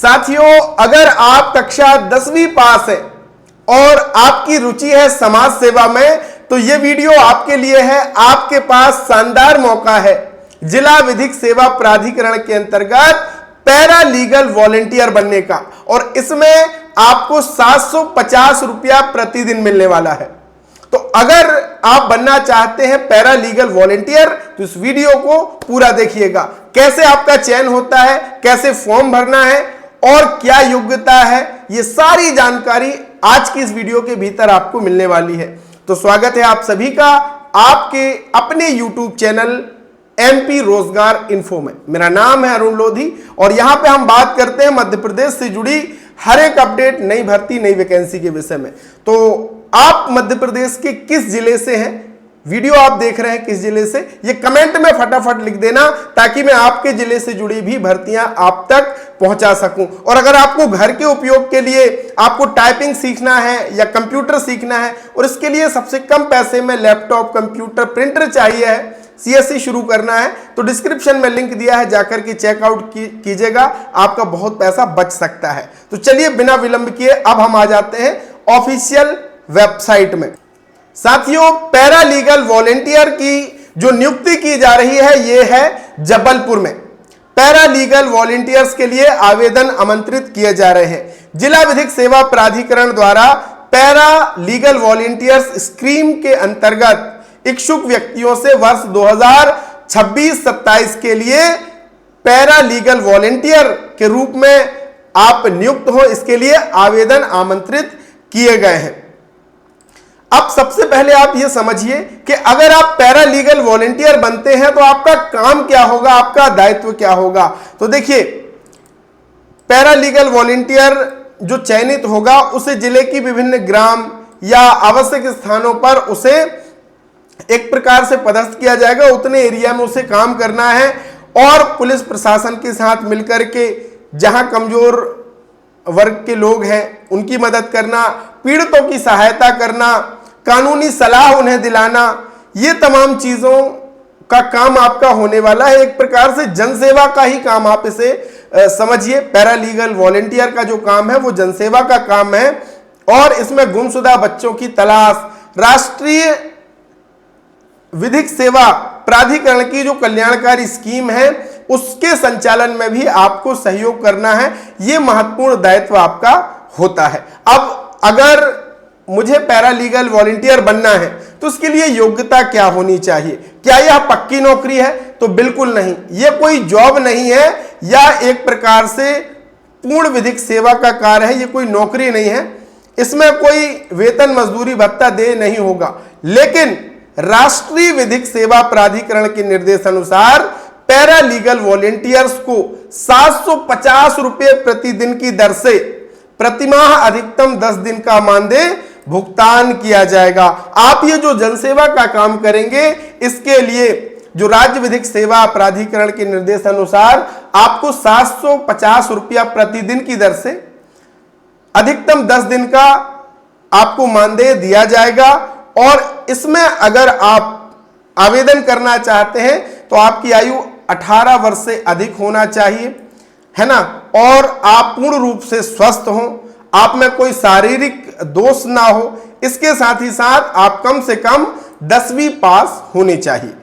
साथियों, अगर आप कक्षा 10वीं पास है और आपकी रुचि है समाज सेवा में, तो यह वीडियो आपके लिए है। आपके पास शानदार मौका है जिला विधिक सेवा प्राधिकरण के अंतर्गत पैरा लीगल वॉलेंटियर बनने का, और इसमें आपको 750 रुपया प्रतिदिन मिलने वाला है। तो अगर आप बनना चाहते हैं पैरा लीगल वॉलेंटियर, तो इस वीडियो को पूरा देखिएगा। कैसे आपका चयन होता है, कैसे फॉर्म भरना है और क्या योग्यता है, ये सारी जानकारी आज की इस वीडियो के भीतर आपको मिलने वाली है। तो स्वागत है आप सभी का आपके अपने YouTube चैनल MP रोजगार इन्फो में। मेरा नाम है अरुण लोधी और यहां पे हम बात करते हैं मध्य प्रदेश से जुड़ी हर एक अपडेट, नई भर्ती, नई वैकेंसी के विषय में। तो आप मध्य प्रदेश के किस जिले से हैं, वीडियो आप देख रहे हैं किस जिले से, ये कमेंट में फटाफट लिख देना, ताकि मैं आपके जिले से जुड़ी भी भर्तियां आप तक पहुंचा सकूं। और अगर आपको घर के उपयोग के लिए आपको टाइपिंग सीखना है या कंप्यूटर सीखना है और इसके लिए सबसे कम पैसे में लैपटॉप, कंप्यूटर, प्रिंटर चाहिए है, CSC शुरू करना है, तो डिस्क्रिप्शन में लिंक दिया है, जाकर के चेकआउट कीजिएगा, आपका बहुत पैसा बच सकता है। तो चलिए बिना विलंब किए अब हम आ जाते हैं ऑफिशियल वेबसाइट में। साथियों, पैरा लीगल वॉलेंटियर की जो नियुक्ति की जा रही है ये है जबलपुर में। पैरा लीगल वॉलेंटियर्स के लिए आवेदन आमंत्रित किए जा रहे हैं। जिला विधिक सेवा प्राधिकरण द्वारा पैरा लीगल वॉलेंटियर्स स्कीम के अंतर्गत इच्छुक व्यक्तियों से वर्ष 2026-27 के लिए पैरा लीगल वॉलेंटियर के रूप में आप नियुक्त हो, इसके लिए आवेदन आमंत्रित किए गए हैं। अब सबसे पहले आप यह समझिए कि अगर आप पैरा लीगल वॉलेंटियर बनते हैं तो आपका काम क्या होगा, आपका दायित्व क्या होगा। तो देखिए, पैरा लीगल वॉलेंटियर जो चयनित होगा उसे जिले की विभिन्न ग्राम या आवश्यक स्थानों पर उसे एक प्रकार से पदस्थ किया जाएगा। उतने एरिया में उसे काम करना है और पुलिस प्रशासन के साथ मिलकर के जहां कमजोर वर्ग के लोग हैं उनकी मदद करना, पीड़ितों की सहायता करना, कानूनी सलाह उन्हें दिलाना, ये तमाम चीजों का काम आपका होने वाला है। एक प्रकार से जनसेवा का ही काम आप इसे समझिए। पैरा लीगल वॉलेंटियर का जो काम है वो जनसेवा का काम है और इसमें गुमशुदा बच्चों की तलाश, राष्ट्रीय विधिक सेवा प्राधिकरण की जो कल्याणकारी स्कीम है उसके संचालन में भी आपको सहयोग करना है। यह महत्वपूर्ण दायित्व आपका होता है। अब अगर मुझे पैरा लीगल वॉलेंटियर बनना है तो उसके लिए योग्यता क्या होनी चाहिए? क्या यह पक्की नौकरी है? तो बिल्कुल नहीं, यह कोई जॉब नहीं है या एक प्रकार से पूर्ण विधिक सेवा का कार्य है, यह कोई नौकरी नहीं है। इसमें कोई वेतन, मजदूरी, भत्ता दे नहीं होगा, लेकिन राष्ट्रीय विधिक सेवा प्राधिकरण के निर्देशानुसार पैरा लीगल वॉलेंटियर्स को 750 रुपये प्रतिदिन की दर से प्रतिमाह अधिकतम 10 दिन का मानदेय भुगतान किया जाएगा। आप ये जो जनसेवा का काम करेंगे इसके लिए जो राज्य विधिक सेवा प्राधिकरण के निर्देशानुसार आपको 750 रुपया प्रतिदिन की दर से अधिकतम 10 दिन का आपको मानदेय दिया जाएगा। और इसमें अगर आप आवेदन करना चाहते हैं तो आपकी आयु 18 वर्ष से अधिक होना चाहिए, है ना, और आप पूर्ण रूप से स्वस्थ हो, आप में कोई शारीरिक दोष ना हो, इसके साथ ही साथ आप कम से कम 10वीं पास होनी चाहिए।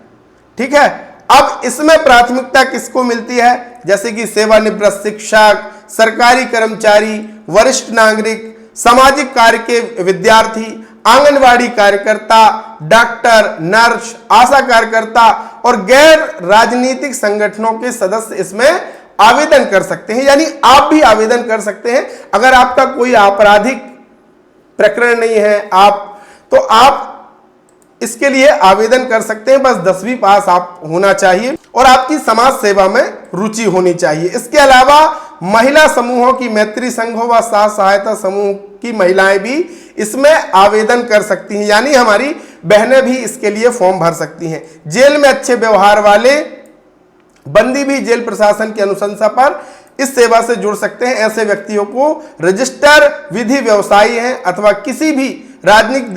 ठीक है। अब इसमें प्राथमिकता किसको मिलती है? जैसे कि सेवानिवृत्त शिक्षक, सरकारी कर्मचारी, वरिष्ठ नागरिक, सामाजिक कार्य के विद्यार्थी, आंगनवाड़ी कार्यकर्ता, डॉक्टर, नर्स, आशा कार्यकर्ता और गैर राजनीतिक संगठनों के सदस्य इसमें आवेदन कर सकते हैं। यानी आप भी आवेदन कर सकते हैं। अगर आपका कोई आपराधिक प्रकरण नहीं है तो आप इसके लिए आवेदन कर सकते हैं। बस 10वीं पास आप होना चाहिए और आपकी समाज सेवा में रुचि होनी चाहिए। इसके अलावा महिला समूहों की मैत्री संघों व साथ सहायता समूह की महिलाएं भी इसमें आवेदन कर सकती हैं, यानी हमारी बहनें भी इसके लिए फॉर्म भर सकती हैं। जेल में अच्छे व्यवहार वाले बंदी भी जेल प्रशासन की अनुशंसा पर इस सेवा से जुड़ सकते हैं। ऐसे व्यक्तियों को रजिस्टर विधि व्यवसायी हैं अथवा किसी भी राजनीतिक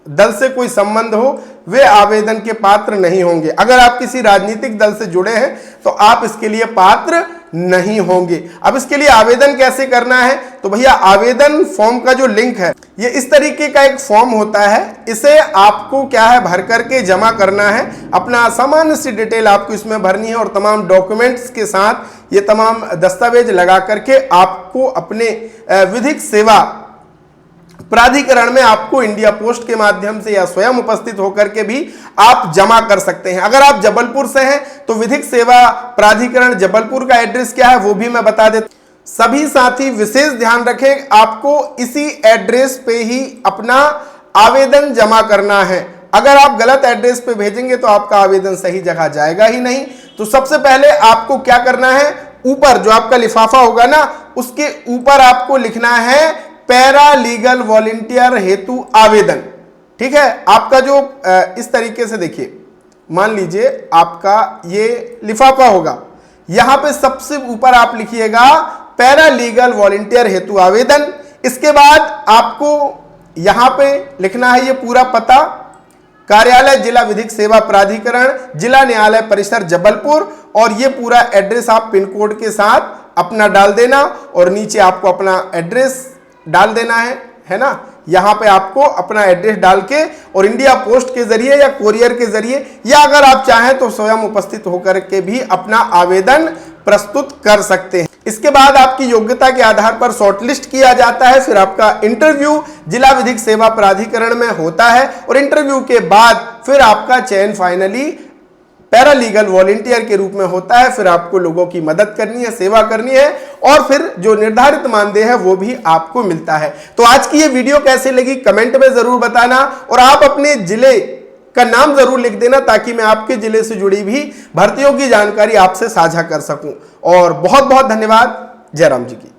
दल से कोई संबंध हो, वे आवेदन के पात्र नहीं होंगे। अगर आप किसी राजनीतिक दल से जुड़े हैं तो आप इसके लिए पात्र नहीं होंगे। अब इसके लिए आवेदन कैसे करना है, तो भैया आवेदन फॉर्म का जो लिंक है, ये इस तरीके का एक फॉर्म होता है। इसे आपको क्या है, भर करके जमा करना है। अपना सामान्य सी डिटेल आपको इसमें भरनी है और तमाम डॉक्यूमेंट्स के साथ ये तमाम दस्तावेज लगा करके आपको अपने विधिक सेवा प्राधिकरण में आपको इंडिया पोस्ट के माध्यम से या स्वयं उपस्थित होकर के भी आप जमा कर सकते हैं। अगर आप जबलपुर से हैं तो विधिक सेवा प्राधिकरण जबलपुर का एड्रेस क्या है वो भी मैं बता देता हूं। सभी साथी विशेष ध्यान रखें, आपको इसी एड्रेस पे ही अपना आवेदन जमा करना है। अगर आप गलत एड्रेस पे भेजेंगे तो आपका आवेदन सही जगह जाएगा ही नहीं। तो सबसे पहले आपको क्या करना है, ऊपर जो आपका लिफाफा होगा ना, उसके ऊपर आपको लिखना है पैरा लीगल वॉलंटियर हेतु आवेदन। ठीक है, आपका जो इस तरीके से देखिए, मान लीजिए आपका ये लिफाफा होगा, यहां पे सबसे ऊपर आप लिखिएगा पैरा लीगल वॉलंटियर हेतु आवेदन। इसके बाद आपको यहां पे लिखना है ये पूरा पता, कार्यालय जिला विधिक सेवा प्राधिकरण, जिला न्यायालय परिसर जबलपुर, और ये पूरा एड्रेस आप पिन कोड के साथ अपना डाल देना और नीचे आपको अपना एड्रेस डाल देना है ना। यहां पे आपको अपना एड्रेस डाल के और इंडिया पोस्ट के जरिए या कोरियर के जरिए, या अगर आप चाहें तो स्वयं उपस्थित होकर के भी अपना आवेदन प्रस्तुत कर सकते हैं। इसके बाद आपकी योग्यता के आधार पर शॉर्टलिस्ट किया जाता है। फिर आपका इंटरव्यू जिला विधिक सेवा प्राधिकरण में होता है और इंटरव्यू के बाद फिर आपका चयन फाइनली पैरालीगल वॉलंटियर के रूप में होता है। फिर आपको लोगों की मदद करनी है, सेवा करनी है, और फिर जो निर्धारित मानदेय है वो भी आपको मिलता है। तो आज की ये वीडियो कैसे लगी कमेंट में जरूर बताना, और आप अपने जिले का नाम जरूर लिख देना ताकि मैं आपके जिले से जुड़ी भी भर्तियों की जानकारी आपसे साझा कर सकूं। और बहुत बहुत धन्यवाद। जय राम जी की।